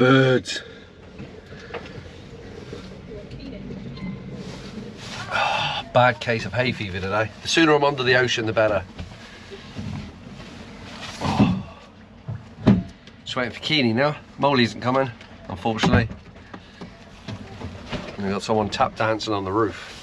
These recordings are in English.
birds. Oh, bad case of hay fever today. The sooner I'm under the ocean, the better. Oh. Just waiting for Keeney now. Molly isn't coming, unfortunately. And we've got someone tap dancing on the roof.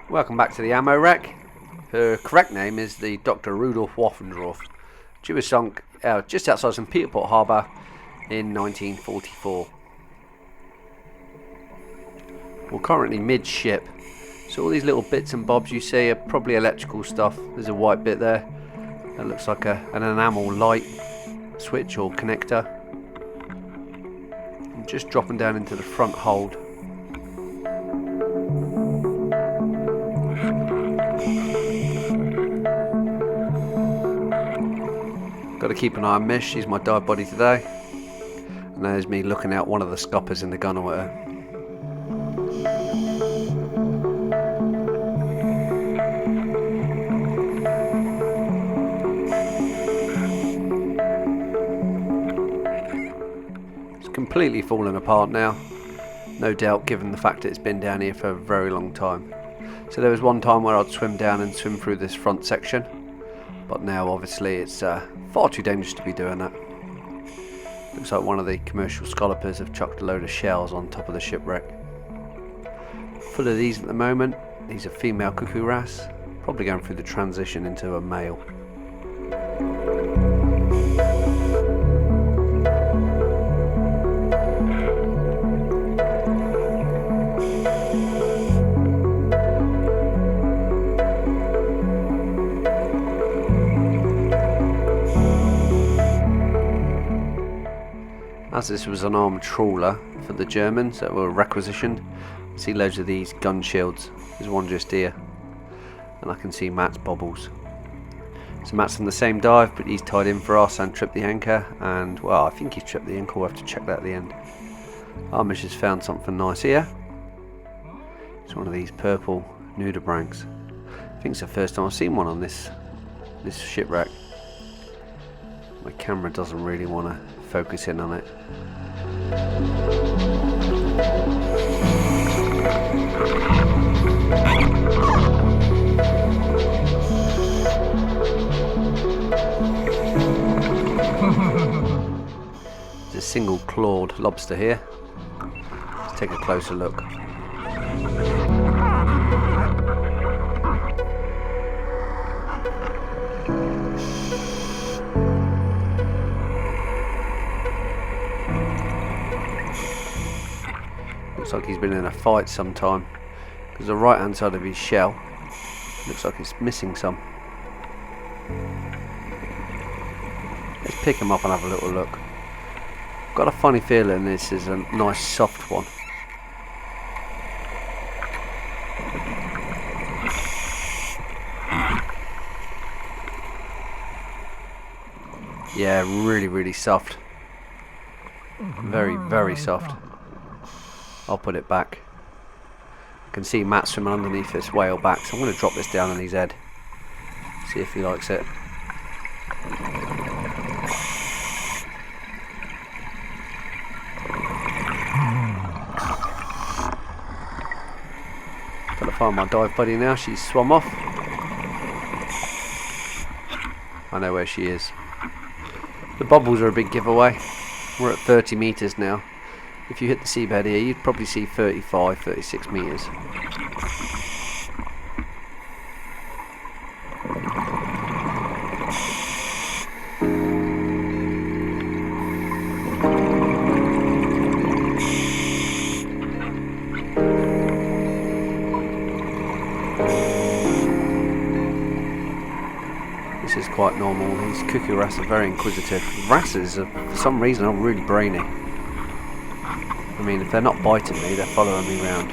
Welcome back to the ammo wreck. Her correct name is the Dr. Rudolf Waffendorf. She was sunk just outside St P P Harbour in 1944. We're currently mid-ship, so all these little bits and bobs you see are probably electrical stuff. There's a white bit there that looks like an enamel light switch or connector. I'm just dropping down into the front hold. Got to keep an eye on Mish, she's my dive buddy today. And there's me looking out one of the scuppers in the gun or whatever. It's completely fallen apart now. No doubt, given the fact that it's been down here for a very long time. So there was one time where I'd swim down and swim through this front section, but now obviously it's far too dangerous to be doing that. Looks like one of the commercial scallopers have chucked a load of shells on top of the shipwreck. Full of these at the moment. These are female cuckoo wrasse, probably going through the transition into a male. As this was an armed trawler for the Germans that were requisitioned, I see loads of these gun shields. There's one just here, and I can see Matt's bobbles. So Matt's on the same dive, but he's tied in for us and tripped the anchor, and well, I think he's tripped the anchor. We'll have to check that at the end. Amish has found something nice here. It's one of these purple nudibranchs. I think it's the first time I've seen one on this shipwreck. My camera doesn't really want to focus in on it. There's a single clawed lobster here. Let's take a closer look. Looks like he's been in a fight sometime, because the right hand side of his shell looks like it's missing some. Let's pick him up and have a little look. Got a funny feeling this is a nice soft one. Yeah, really soft. Very soft. I'll put it back. I can see Matt swimming underneath this whale back, so I'm going to drop this down on his head. See if he likes it. Gotta find my dive buddy now. She's swum off. I know where she is. The bubbles are a big giveaway. We're at 30 metres now. If you hit the seabed here, you'd probably see 35, 36 metres. This is quite normal. These cuckoo wrasse are very inquisitive. Wrasses, for some reason, are really brainy. I mean, if they're not biting me, they're following me around.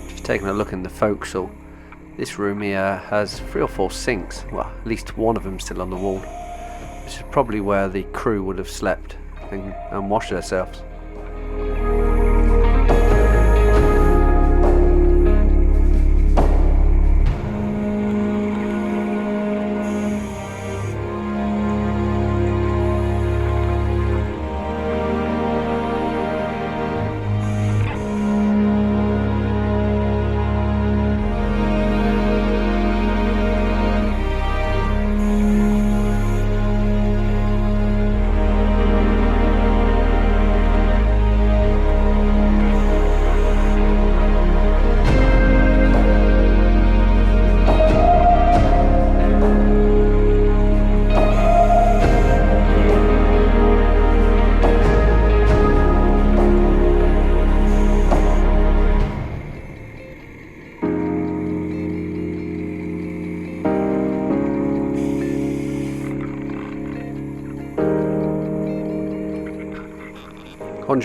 Just taking a look in the forecastle. This room here has 3 or 4 sinks. Well, at least one of them still on the wall. This is probably where the crew would have slept and washed themselves.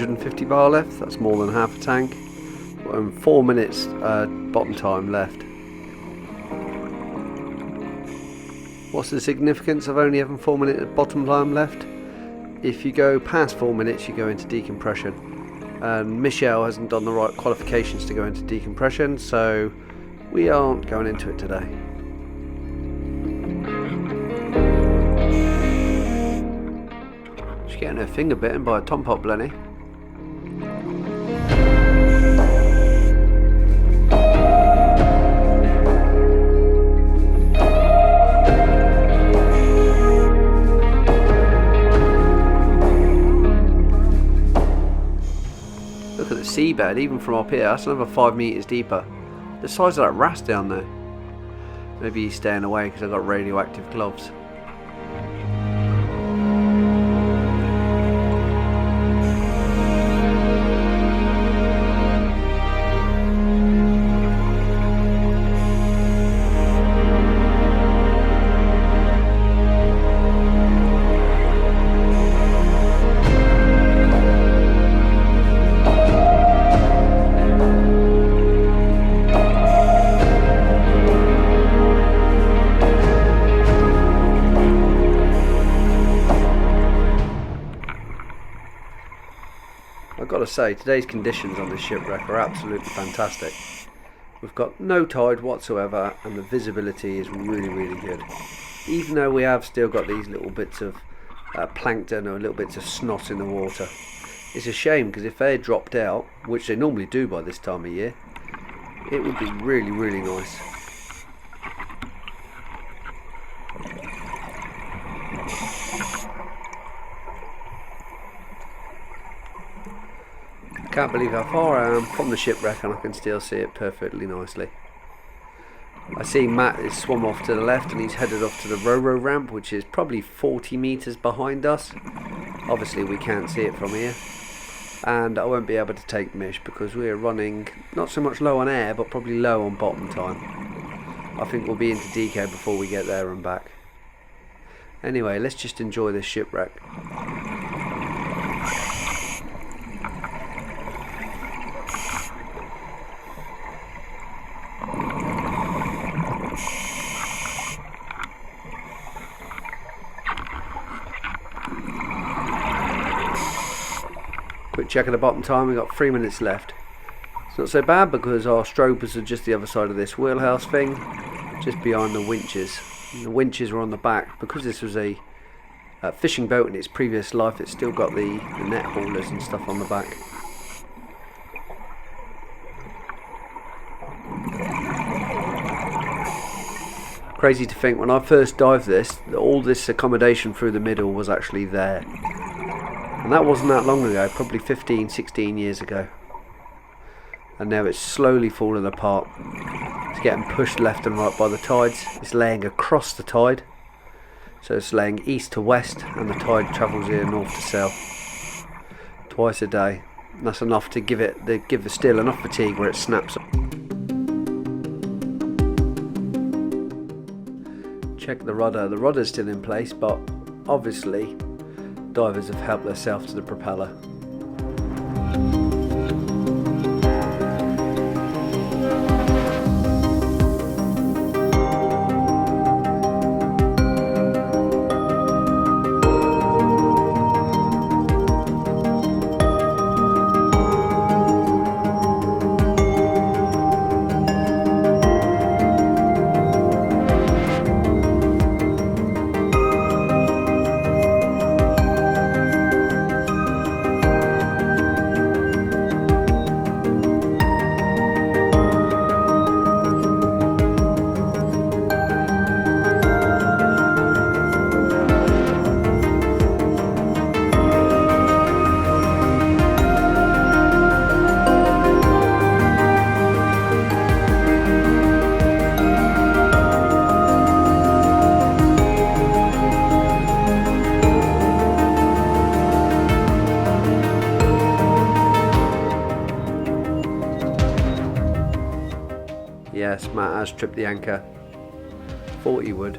150 bar left, that's more than half a tank. 4 minutes bottom time left. What's the significance of only having 4 minutes bottom time left? If you go past 4 minutes, you go into decompression. And Michelle hasn't done the right qualifications to go into decompression, so we aren't going into it today. She's getting her finger bitten by a tompot blenny. Look at the seabed, even from up here, that's another 5 metres deeper. The size of that wrasse down there. Maybe he's staying away because I've got radioactive gloves. I've got to say, today's conditions on this shipwreck are absolutely fantastic. We've got no tide whatsoever and the visibility is really, really good. Even though we have still got these little bits of plankton or little bits of snot in the water. It's a shame because if they had dropped out, which they normally do by this time of year, it would be really, really nice. I can't believe how far I am from the shipwreck and I can still see it perfectly nicely. I see Matt is swum off to the left and he's headed off to the ro-ro ramp, which is probably 40 metres behind us. Obviously we can't see it from here. And I won't be able to take Mish because we're running not so much low on air but probably low on bottom time. I think we'll be into DK before we get there and back. Anyway, let's just enjoy this shipwreck. Quick check at the bottom time, we've got 3 minutes left. It's not so bad because our stropers are just the other side of this wheelhouse thing, just behind the winches. And the winches are on the back. Because this was a fishing boat in its previous life, it's still got the net haulers and stuff on the back. Crazy to think, when I first dived this, all this accommodation through the middle was actually there. And that wasn't that long ago, probably 15, 16 years ago. And now it's slowly falling apart. It's getting pushed left and right by the tides. It's laying across the tide. So it's laying east to west and the tide travels here north to south. Twice a day. And that's enough to give the still enough fatigue where it snaps up. Check the rudder. The rudder's still in place, but obviously divers have helped themselves to the propeller. Yes, Matt has tripped the anchor. Thought he would.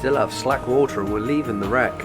still have slack water and we're leaving the wreck.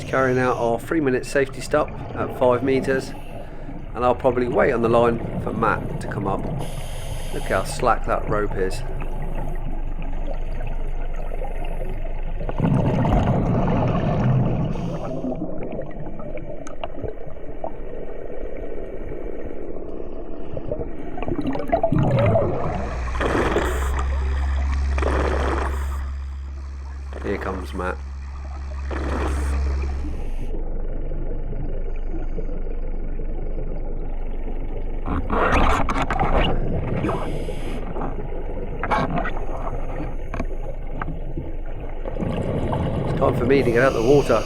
Carrying out our 3-minute safety stop at 5 metres, and I'll probably wait on the line for Matt to come up. Look how slack that rope is. Here comes Matt. Time for me to get out the water.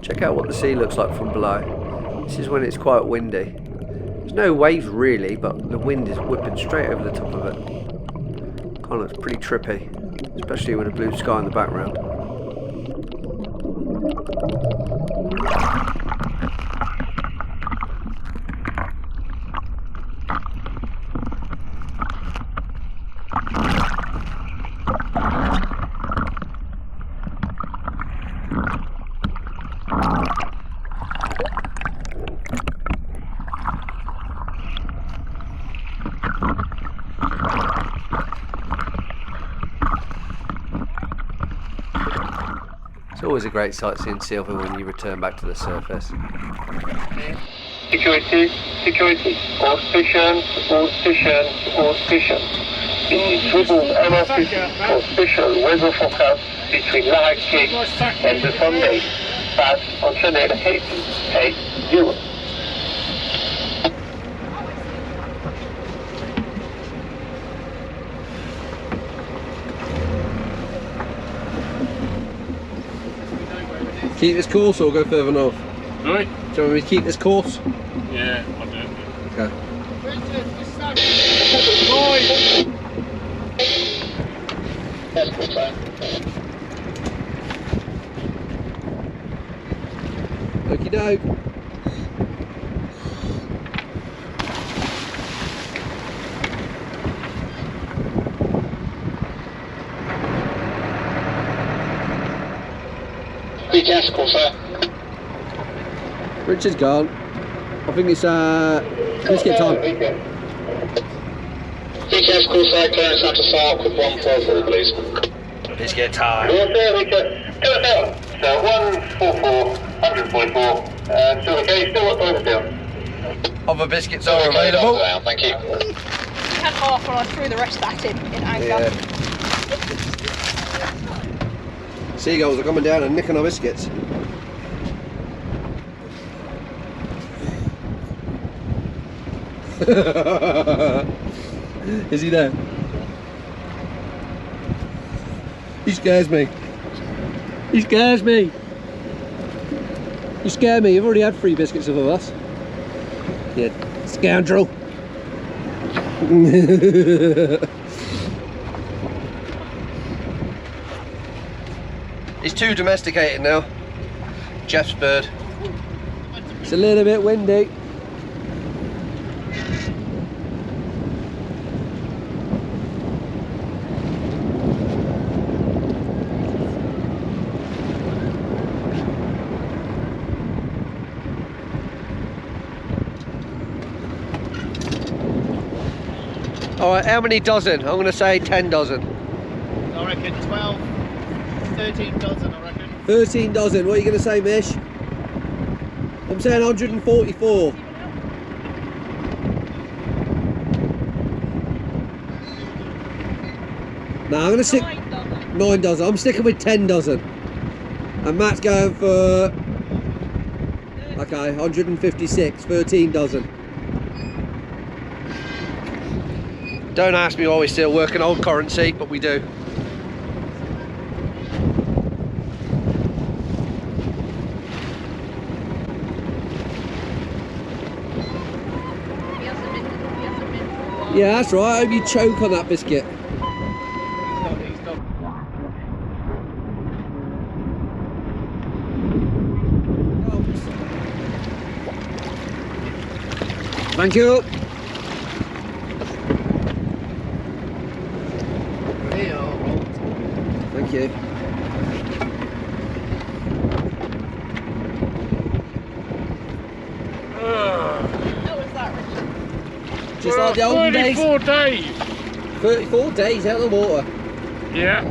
Check out what the sea looks like from below. This is when it's quite windy. There's no waves really, but the wind is whipping straight over the top of it. Kind of looks pretty trippy, especially with a blue sky in the background. It's always a great sight seeing silver when you return back to the surface. Security, security, all stations, all stations, all stations. This is triple emergency for special weather forecast between Larrack Cape and the Sunday. Pass on channel 880. Keep this course or go further north? Sorry? Do you want me to keep this course? Yeah, I'll do it. Okay. Okie doke. BTS call, sir. Richard's gone. I think it's biscuit time. BTS call, sir. Clearance out to Sark with 144, please. Biscuit time. So 144, 144. Still okay? Still what time is it? Other biscuits are available. Thank you. We had half and I threw the rest at him in anger. Yeah. Seagulls are coming down and nicking our biscuits. Is he there? He scares me. He scares me. You scare me. You've already had 3 biscuits of us. You scoundrel. He's too domesticated now. Jeff's bird. It's a little bit windy. Alright, how many dozen? I'm going to say 10 dozen. I reckon 12, 13 dozen, I reckon. 13 dozen, what are you going to say, Mish? I'm saying 144. No, I'm gonna stick 9 dozen. I'm sticking with 10 dozen. And Matt's going for, okay, 156, 13 dozen. Don't ask me why we still work in old currency, but we do. Yeah, that's right. I hope you choke on that biscuit. Thank you. Thank you. How was that, Richard? Just like the olden days. 34 days. 34 days out of the water. Yeah.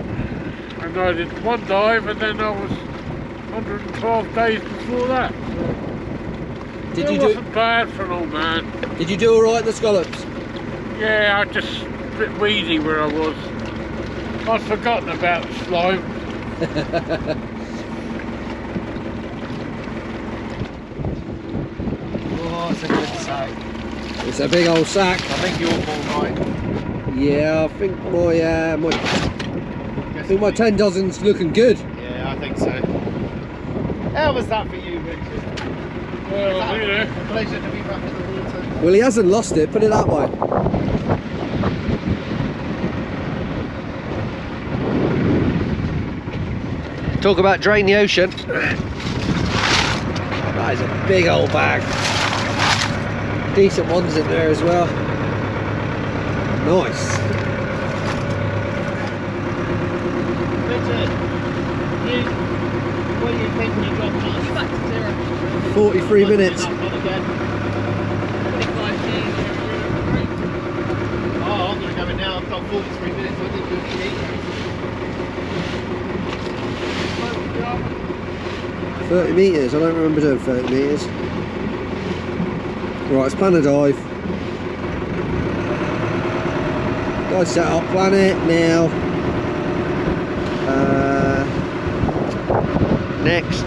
And I did one dive and then I was 112 days before that. Did It you wasn't bad for an old man. Did you do all right in the scallops? Yeah, I just a bit weedy where I was. I'd forgotten about the slime. Oh, it's a good sack. It's a big old sack. I think you're all right. Yeah, I think my 10 dozen's looking good. Yeah, I think so. How was that for you, Richard? Well, you know. A pleasure to be back in the water. Well, he hasn't lost it, put it that way. Talk about drain the ocean. That is a big old bag. Decent ones in there as well. Nice. Richard, what do you think when you drop us? Back to 0. 43 minutes. That one again. 25 days. Oh, I'm going to go in now. I've got 43 minutes. I think you'll see. 30 metres, I don't remember doing 30 metres. Right, let's plan a dive. Dive set up, plan it now. Next.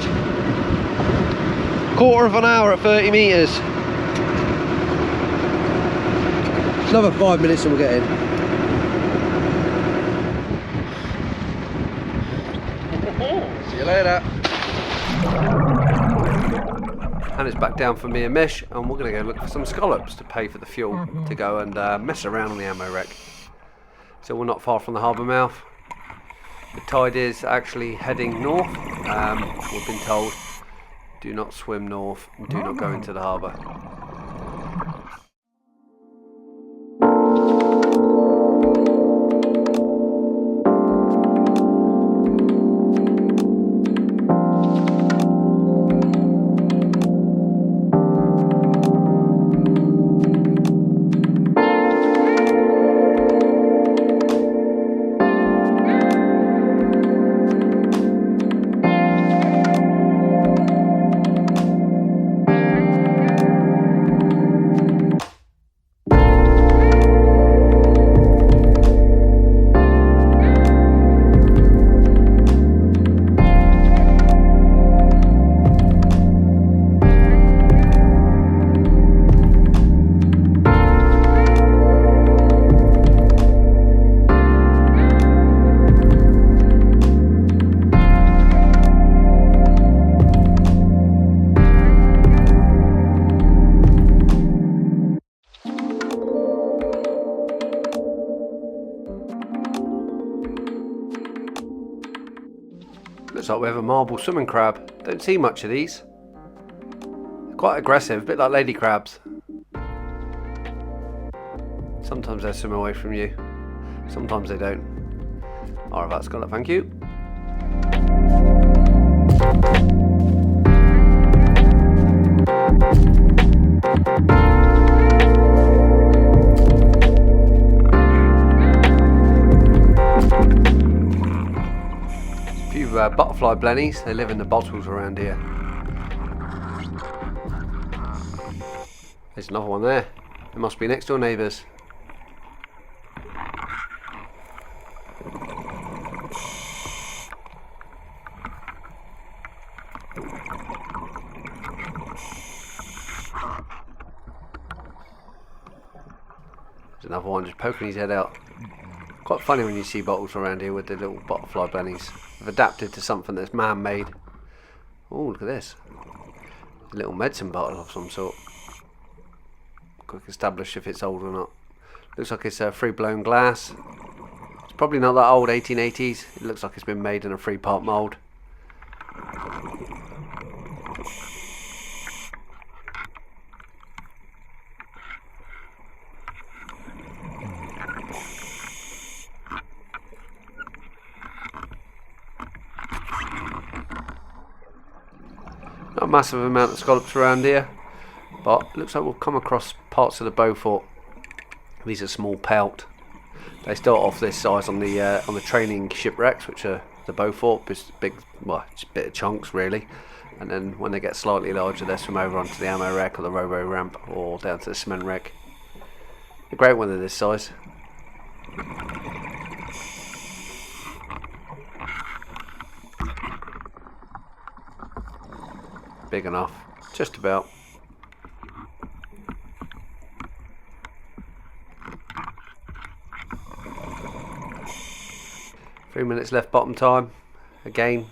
Quarter of an hour at 30 metres. Another 5 minutes and we'll get in. See you later. And it's back down for me and Mish, and we're going to go look for some scallops to pay for the fuel to go and mess around on the ammo wreck. So we're not far from the harbour mouth. The tide is actually heading north. We've been told, do not swim north and do not go into the harbour. Looks like we have a marble swimming crab. Don't see much of these. They're quite aggressive, a bit like lady crabs. Sometimes they swim away from you, sometimes they don't. I'll have that scallop, thank you. Butterfly blennies, they live in the bottles around here. There's another one there. It must be next door neighbours. There's another one just poking his head out. Quite funny when you see bottles around here with the little butterfly bunnies. They've adapted to something that's man-made. Oh, look at this. A little medicine bottle of some sort. Quick establish if it's old or not. Looks like it's free blown glass. It's probably not that old, 1880s. It looks like it's been made in a 3-part mould. Not a massive amount of scallops around here, but it looks like we'll come across parts of the Beaufort. These are small pelt. They start off this size on the training shipwrecks, which are the Beaufort, just big, well, just a bit of chunks really. And then when they get slightly larger, they swim over onto the ammo wreck or the robo ramp or down to the cement wreck. A great one of this size. Big enough, just about. Three minutes left bottom time. Again,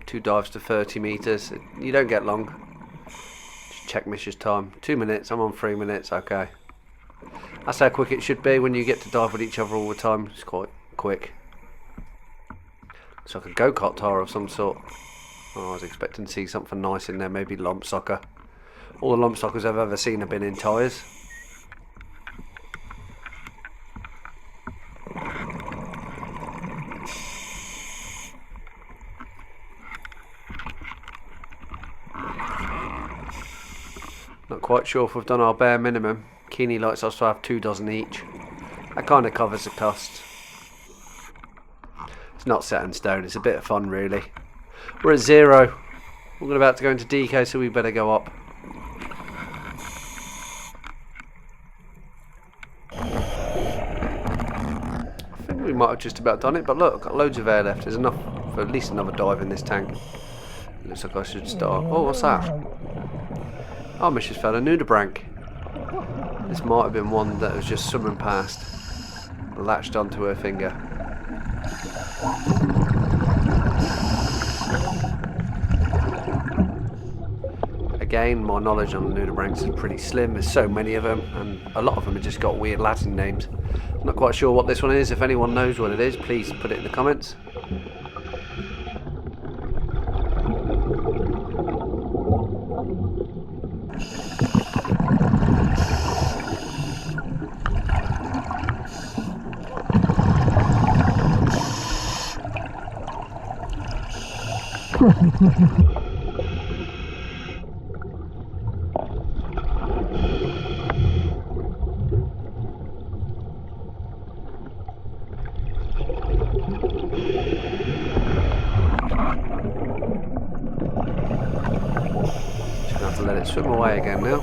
2 dives to 30 metres. You don't get long. Just check Mish's time. 2 minutes, I'm on 3 minutes, okay. That's how quick it should be when you get to dive with each other all the time. It's quite quick. It's like a go-kart tire of some sort. Oh, I was expecting to see something nice in there, maybe lump sucker. All the lump suckers I've ever seen have been in tyres. Not quite sure if we've done our bare minimum. Keeney likes us to have 2 dozen each. That kind of covers the cost. It's not set in stone, it's a bit of fun really. We're at 0. We're about to go into DK, so we better go up. I think we might have just about done it, but look, I've got loads of air left. There's enough for at least another dive in this tank. Looks like I should start. Oh, what's that? Oh, Mrs. Fella, nudibranch. This might have been one that was just swimming past, latched onto her finger. Again, my knowledge on the nudibranchs is pretty slim. There's so many of them, and a lot of them have just got weird Latin names. I'm not quite sure what this one is. If anyone knows what it is, please put it in the comments. Just gonna have to let it swim away again now.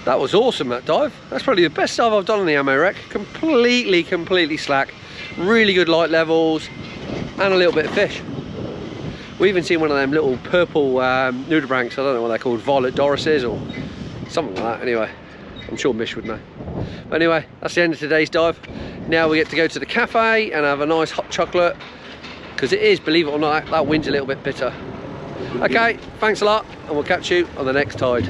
That was awesome, that dive. That's probably the best dive I've done on the ammo wreck. Completely slack. Really good light levels and a little bit of fish. We even seen one of them little purple nudibranchs. I don't know what they're called, violet dorises or something like that. Anyway, I'm sure Mish would know. But anyway, that's the end of today's dive. Now we get to go to the cafe and have a nice hot chocolate, because it is, believe it or not, that wind's a little bit bitter. Okay, thanks a lot, and we'll catch you on the next tide.